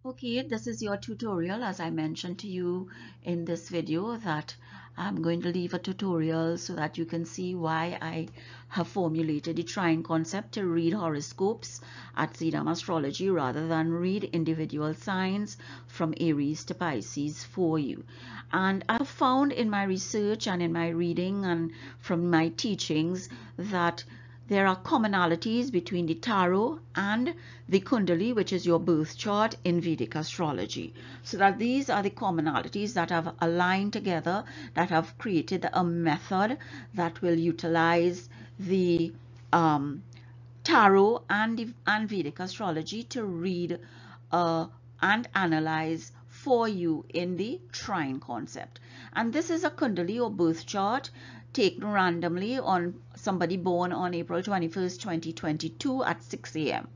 Okay, this is your tutorial. As I mentioned to you in this video, that I'm going to leave a tutorial so that you can see why I have formulated the trine concept to read horoscopes at ZeedaM Astrology rather than read individual signs from Aries to Pisces for you. And I've found in my research and in my reading and from my teachings that there are commonalities between the tarot and the kundali, which is your birth chart in Vedic astrology. So that these are the commonalities that have aligned together, that have created a method that will utilize the tarot and Vedic astrology to read and analyze for you in the trine concept. And this is a kundali or birth chart taken randomly on somebody born on April 21st, 2022 at 6 a.m.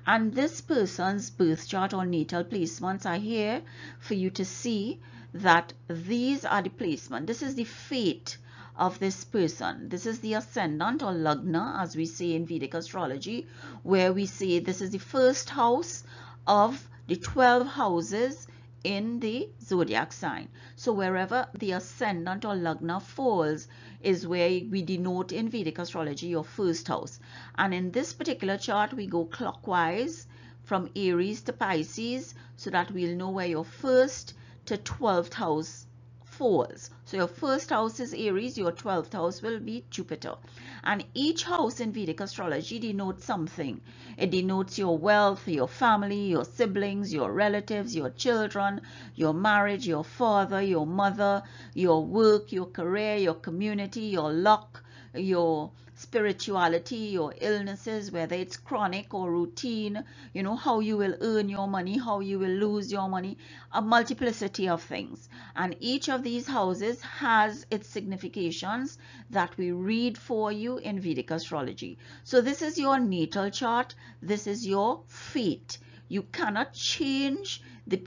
And this person's birth chart or natal placements are here for you to see that these are the placement. This is the fate of this person. This is the ascendant or lagna, as we say in Vedic astrology, where we say this is the first house of the 12 houses in the zodiac sign. So wherever the ascendant or lagna falls is where we denote in Vedic astrology your first house. And in this particular chart, we go clockwise from Aries to Pisces so that we'll know where your first to 12th house falls. So your first house is Aries, your 12th house will be Jupiter. And each house in Vedic astrology denotes something. It denotes your wealth, your family, your siblings, your relatives, your children, your marriage, your father, your mother, your work, your career, your community, your luck, your spirituality, your illnesses, whether it's chronic or routine, you know, how you will earn your money, how you will lose your money, a multiplicity of things. And each of these houses has its significations that we read for you in Vedic astrology. So this is your natal chart. This is your fate. You cannot change the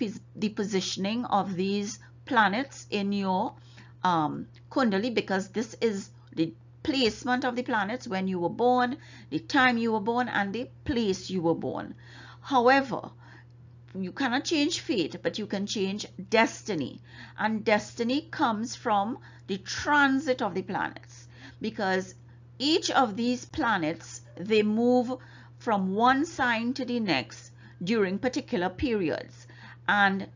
positioning of these planets in your kundali, because this is the placement of the planets when you were born, the time you were born, and the place you were born. However, you cannot change fate, but you can change destiny. And destiny comes from the transit of the planets, because each of these planets, they move from one sign to the next during particular periods. And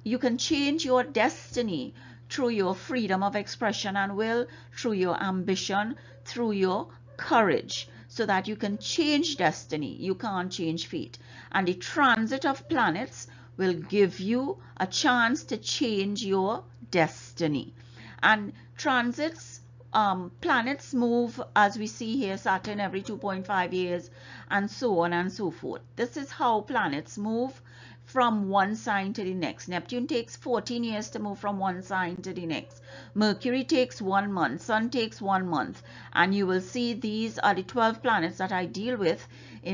you can change your destiny through your freedom of expression and will, through your ambition, through your courage, so that you can change destiny. You can't change fate. And the transit of planets will give you a chance to change your destiny. And transits, planets move, as we see here, Saturn every 2.5 years, and so on and so forth. This is how planets move from one sign to the next. Neptune takes 14 years to move from one sign to the next. Mercury takes 1 month. Sun takes 1 month. And you will see these are the 12 planets that I deal with at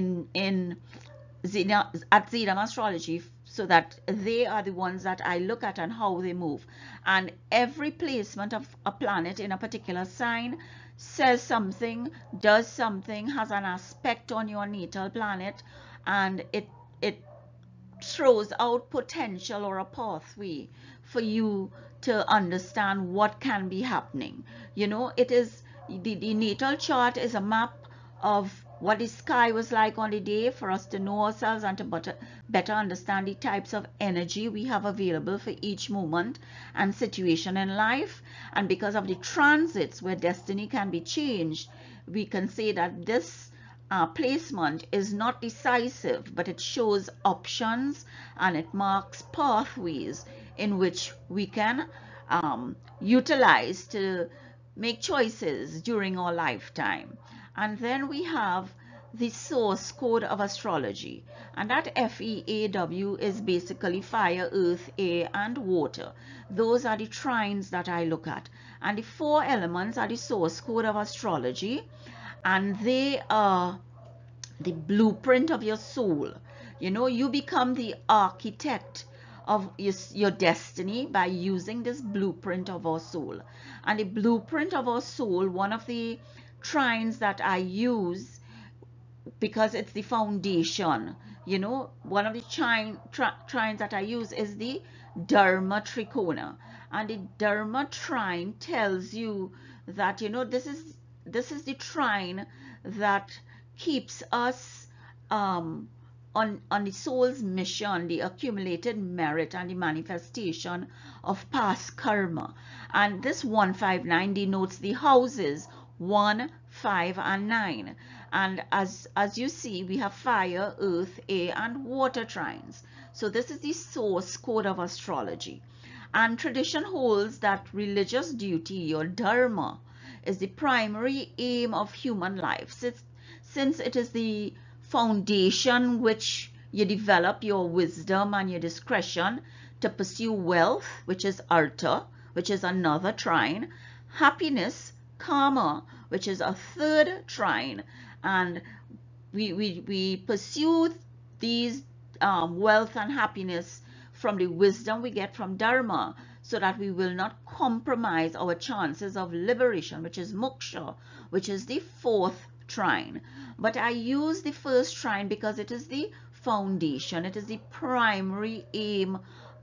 ZeedaM Astrology, so that they are the ones that I look at and how they move. And every placement of a planet in a particular sign says something, does something, has an aspect on your natal planet, and it throws out potential or a pathway for you to understand what can be happening. You know, it is the natal chart is a map of what the sky was like on the day for us to know ourselves and to better understand the types of energy we have available for each moment and situation in life. And because of the transits where destiny can be changed, we can say that this placement is not decisive, but it shows options and it marks pathways in which we can utilize to make choices during our lifetime. And then we have the source code of astrology, and that FEAW is basically fire, earth, air, and water. Those are the trines that I look at, and the 4 elements are the source code of astrology, and they are the blueprint of your soul. You know, you become the architect of your destiny by using this blueprint of our soul. And the blueprint of our soul, one of the trines that I use, because it's the foundation, You know, one of the trines that I use is the Dharma Trikona. And the Dharma Trine tells you that, you know, this is the trine that keeps us on the soul's mission, the accumulated merit and the manifestation of past karma. And this 159 denotes the houses 1, 5, and 9. And as you see, we have fire, earth, air, and water trines. So this is the source code of astrology. And tradition holds that religious duty or dharma is the primary aim of human life, since it is the foundation which you develop your wisdom and your discretion to pursue wealth, which is Errata, which is another trine, happiness, karma, which is a third trine, and we pursue these wealth and happiness from the wisdom we get from Dharma, so that we will not compromise our chances of liberation, which is moksha, which is the fourth trine. But I use the first trine because it is the foundation, it is the primary aim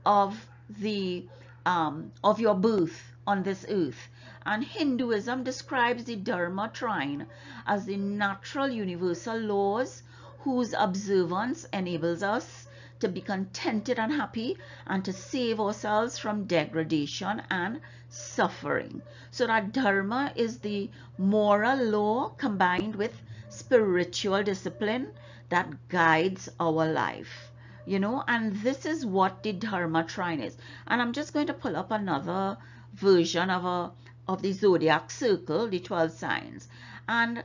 of the of your birth on this earth. And Hinduism describes the Dharma trine as the natural universal laws whose observance enables us to be contented and happy and to save ourselves from degradation and suffering. So that Dharma is the moral law combined with spiritual discipline that guides our life. You know, and this is what the Dharma trine is. And I'm just going to pull up another version of the zodiac circle, the 12 signs, and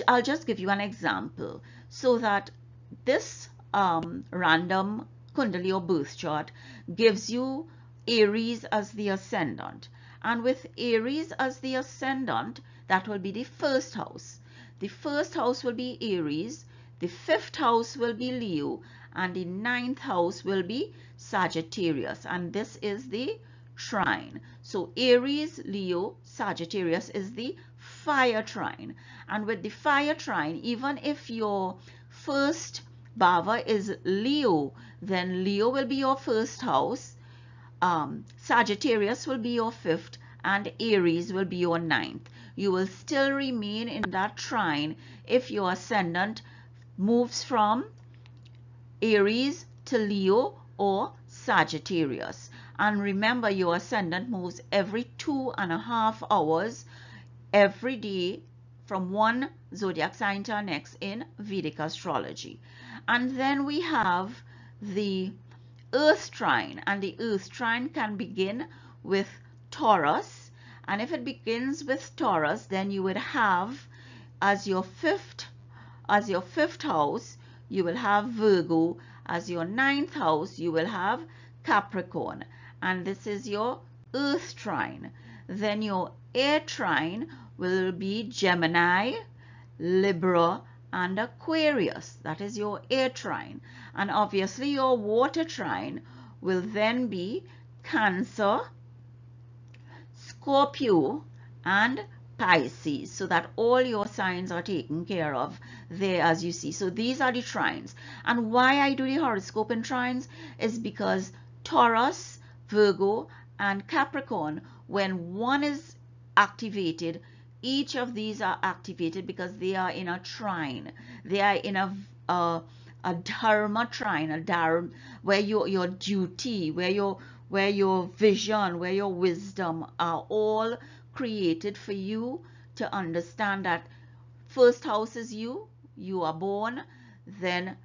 I'll just give you an example so that this random Kundali or birth chart gives you Aries as the ascendant, and with Aries as the ascendant, that will be the first house. The first house will be Aries, the fifth house will be Leo, and the ninth house will be Sagittarius, and this is the trine. So Aries, Leo, Sagittarius is the fire trine. And with the fire trine, even if your first bhava is Leo, then Leo will be your first house, Sagittarius will be your fifth, and Aries will be your ninth. You will still remain in that trine if your ascendant moves from Aries to Leo or Sagittarius. And remember, your ascendant moves every 2.5 hours every day from one zodiac sign to the next in Vedic astrology. And then we have the earth trine, and the earth trine can begin with Taurus, and if it begins with Taurus, then you would have as your fifth house, you will have Virgo. As your ninth house, you will have Capricorn, and this is your earth trine. Then your air trine will be Gemini, Libra, and Aquarius. That is your air trine. And obviously your water trine will then be Cancer, Scorpio, and Pisces, so that all your signs are taken care of there, as you see. So these are the trines. And why I do the horoscope in trines is because Taurus, Virgo, and Capricorn, when one is activated, each of these are activated because they are in a trine. They are in a dharma trine, a dharma, where your duty, where your vision, where your wisdom are all created for you to understand that first house is you are born, then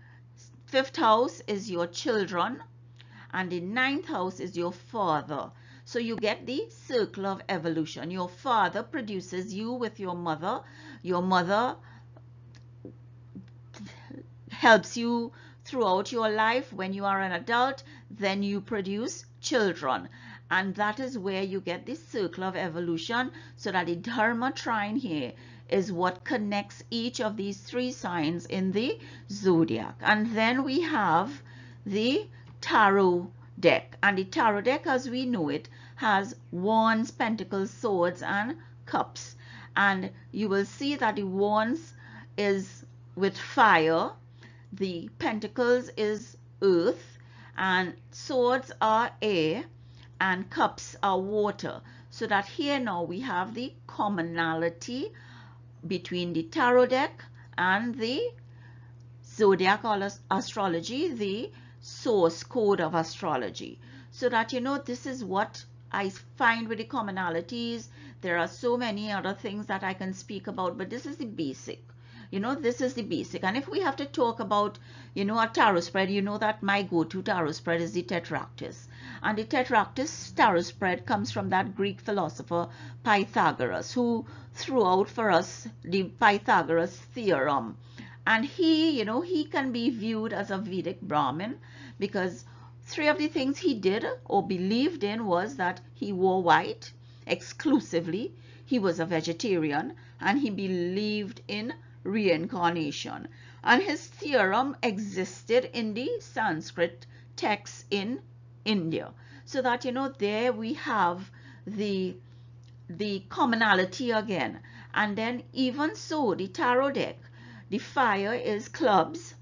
fifth house is your children, and the ninth house is your father. So you get the circle of evolution. Your father produces you with your mother. Your mother helps you throughout your life. When you are an adult, then you produce children. And that is where you get this circle of evolution, so that the Dharma trine here is what connects each of these three signs in the zodiac. And then we have the tarot deck, and the tarot deck as we know it has wands, pentacles, swords, and cups. And you will see that the wands is with fire, the pentacles is earth, and swords are air, and cups are water. So that here now we have the commonality between the tarot deck and the zodiac astrology, the source code of astrology. So that this is what I find with the commonalities. There are so many other things that I can speak about, but this is the basic. This is the basic. And if we have to talk about, a tarot spread, that my go-to tarot spread is the Tetractys. And the Tetractys tarot spread comes from that Greek philosopher Pythagoras, who threw out for us the Pythagoras theorem. And he can be viewed as a Vedic Brahmin, because three of the things he did or believed in was that he wore white exclusively, he was a vegetarian, and he believed in reincarnation. And his theorem existed in the Sanskrit texts in India. So that, there we have the commonality again. And then even so, the tarot deck, the fire is clubs,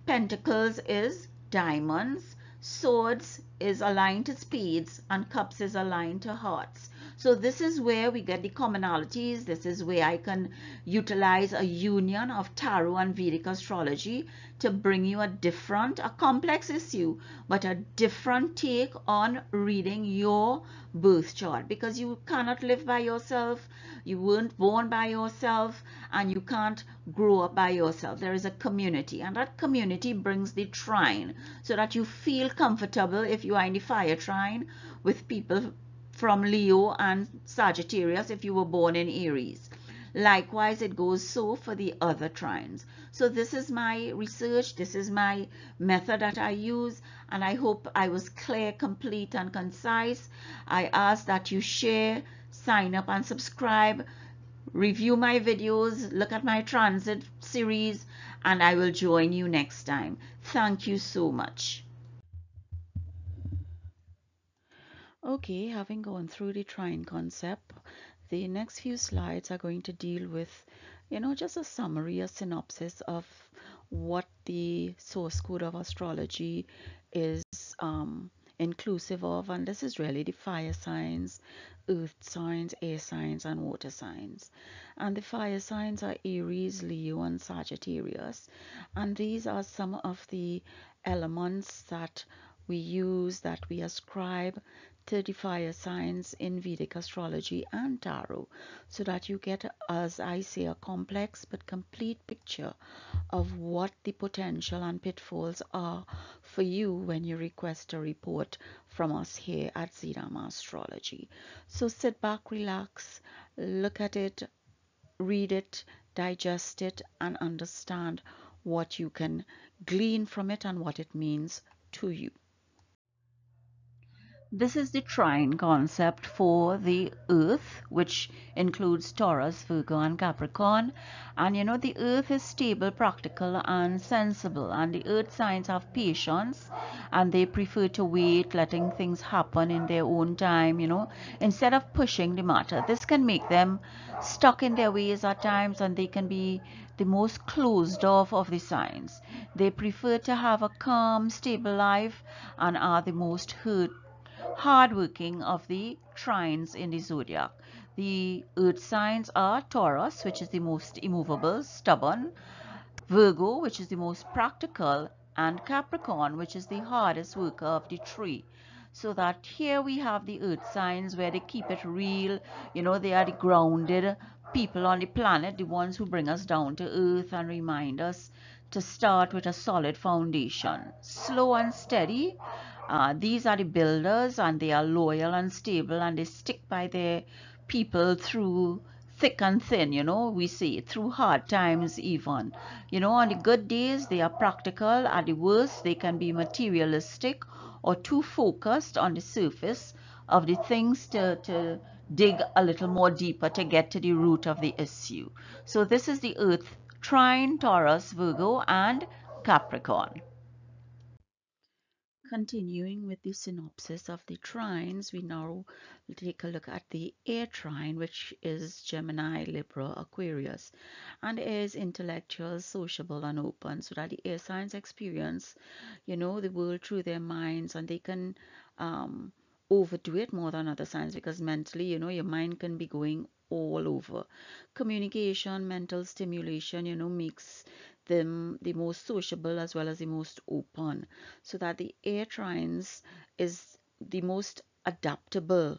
pentacles is diamonds, swords is aligned to spades, and cups is aligned to hearts. So this is where we get the commonalities. This is where I can utilize a union of tarot and Vedic astrology to bring you a complex issue, but a different take on reading your birth chart, because you cannot live by yourself, you weren't born by yourself, and you can't grow up by yourself. There is a community, and that community brings the trine, so that you feel comfortable if you are in the fire trine with people from Leo and Sagittarius if you were born in Aries. Likewise, it goes so for the other trines. So this is my research, this is my method that I use, and I hope I was clear, complete, and concise. I ask that you share, sign up, and subscribe. Review my videos, look at my transit series, and I will join you next time. Thank you so much. Okay, having gone through the trine concept, the next few slides are going to deal with, just a summary, a synopsis of what the source code of astrology is inclusive of. And this is really the fire signs, earth signs, air signs, and water signs. And the fire signs are Aries, Leo, and Sagittarius. And these are some of the elements that we use, that we ascribe to the fire signs in Vedic astrology and tarot, so that you get, as I say, a complex but complete picture of what the potential and pitfalls are for you when you request a report from us here at ZeedaM Astrology. So sit back, relax, look at it, read it, digest it, and understand what you can glean from it and what it means to you. This is the trine concept for the earth, which includes Taurus, Virgo, and Capricorn. And the earth is stable, practical, and sensible. And the earth signs have patience, and they prefer to wait, letting things happen in their own time, instead of pushing the matter. This can make them stuck in their ways at times, and they can be the most closed off of the signs. They prefer to have a calm, stable life, and are the most hardworking of the trines in the zodiac. The earth signs are Taurus, which is the most immovable, stubborn, Virgo, which is the most practical, and Capricorn, which is the hardest worker of the three. So that here we have the earth signs where they keep it real. They are the grounded people on the planet, the ones who bring us down to earth and remind us to start with a solid foundation. Slow and steady. These are the builders, and they are loyal and stable, and they stick by their people through thick and thin, we see through hard times even. On the good days, they are practical. At the worst, they can be materialistic or too focused on the surface of the things to dig a little more deeper to get to the root of the issue. So this is the earth trine, Taurus, Virgo, and Capricorn. Continuing with the synopsis of the trines, we now take a look at the air trine, which is Gemini, Libra, Aquarius, and is intellectual, sociable, and open, so that the air signs experience, the world through their minds, and they can overdo it more than other signs because mentally, your mind can be going all over. Communication, mental stimulation, makes them the most sociable as well as the most open, so that the air trines is the most adaptable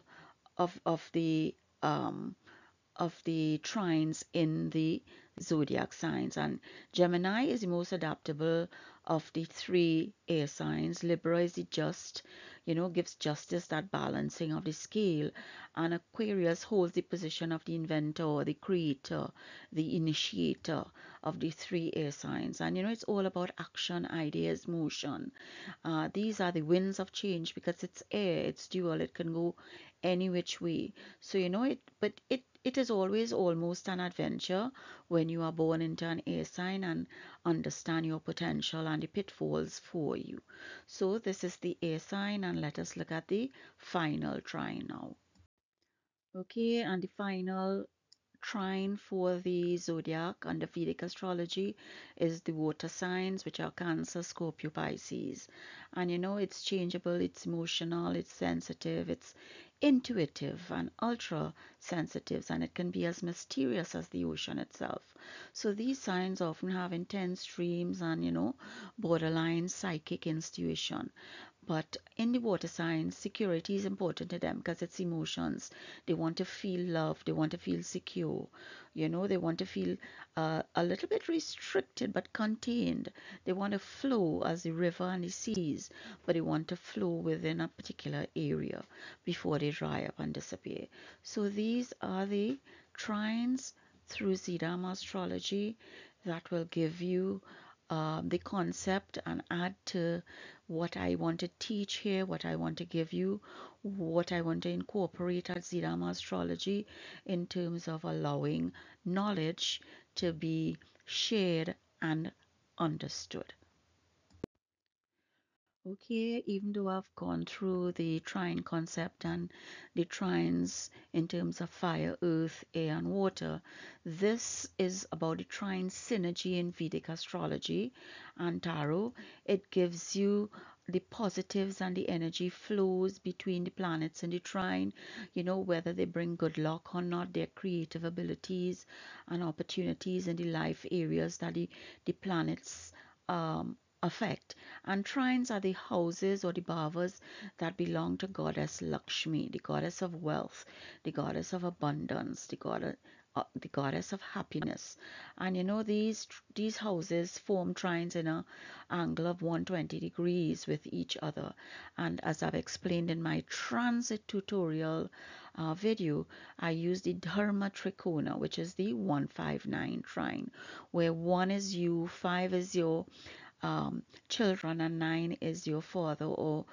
of um the trines in the zodiac signs. And Gemini is the most adaptable of the three air signs. Libra is the just, gives justice, that balancing of the scale. And Aquarius holds the position of the inventor, the creator, the initiator of the three air signs. And it's all about action, ideas, motion. These are the winds of change because it's air, it's dual, it can go any which way. So but it is always almost an adventure when you are born into an air sign and understand your potential and the pitfalls for you. So this is the air sign, and let us look at the final trine now. Okay, and the final trine for the zodiac under Vedic astrology is the water signs, which are Cancer, Scorpio, Pisces. And it's changeable, it's emotional, it's sensitive, it's intuitive and ultra sensitive, and it can be as mysterious as the ocean itself. So these signs often have intense dreams and borderline psychic intuition. But in the water signs, security is important to them because it's emotions. They want to feel loved, they want to feel secure, they want to feel a little bit restricted but contained. They want to flow as the river and the seas, but they want to flow within a particular area before they dry up and disappear. So these are the trines through ZeedaM Astrology that will give you the concept and add to what I want to teach here, what I want to give you, what I want to incorporate at ZeedaM Astrology in terms of allowing knowledge to be shared and understood. Okay, even though I've gone through the trine concept and the trines in terms of fire, earth, air, and water, this is about the trine synergy in Vedic astrology and tarot. It gives you the positives and the energy flows between the planets in the trine, whether they bring good luck or not, their creative abilities and opportunities in the life areas that the planets affect. And trines are the houses or the bhavas that belong to goddess Lakshmi, the goddess of wealth, the goddess of abundance, the goddess of happiness. And these houses form trines in an angle of 120 degrees with each other. And as I've explained in my transit tutorial video, I use the Dharma Trikona, which is the 159 trine, where 1 is you, 5 is your children, and 9 is your father, or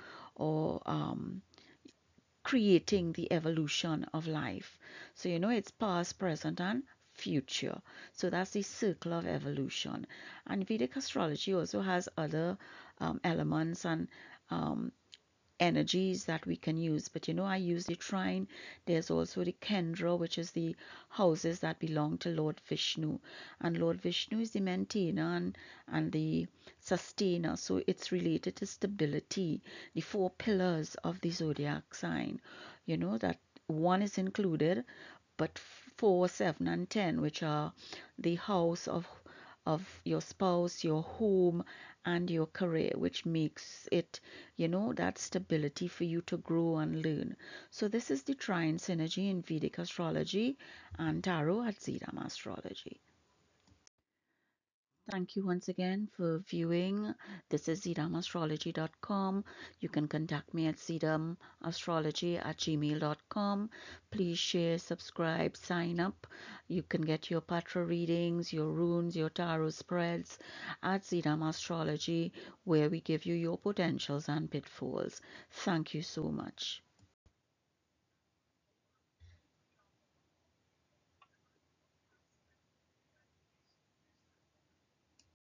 creating the evolution of life. So it's past, present, and future. So that's the circle of evolution. And Vedic astrology also has other elements and energies that we can use, but I use the trine. There's also the Kendra, which is the houses that belong to Lord Vishnu, and Lord Vishnu is the maintainer and the sustainer, so it's related to stability, the 4 pillars of the zodiac sign, that 1 is included, but 4, 7, and 10, which are the house of your spouse, your home, and your career, which makes it, that stability for you to grow and learn. So this is the trine synergy in Vedic astrology and tarot at ZeedaM Astrology. Thank you once again for viewing. This is ZeedaMastrology.com. You can contact me at ZeedaMastrology@gmail.com. Please share, subscribe, sign up. You can get your Patra readings, your runes, your tarot spreads at ZeedaM Astrology, where we give you your potentials and pitfalls. Thank you so much.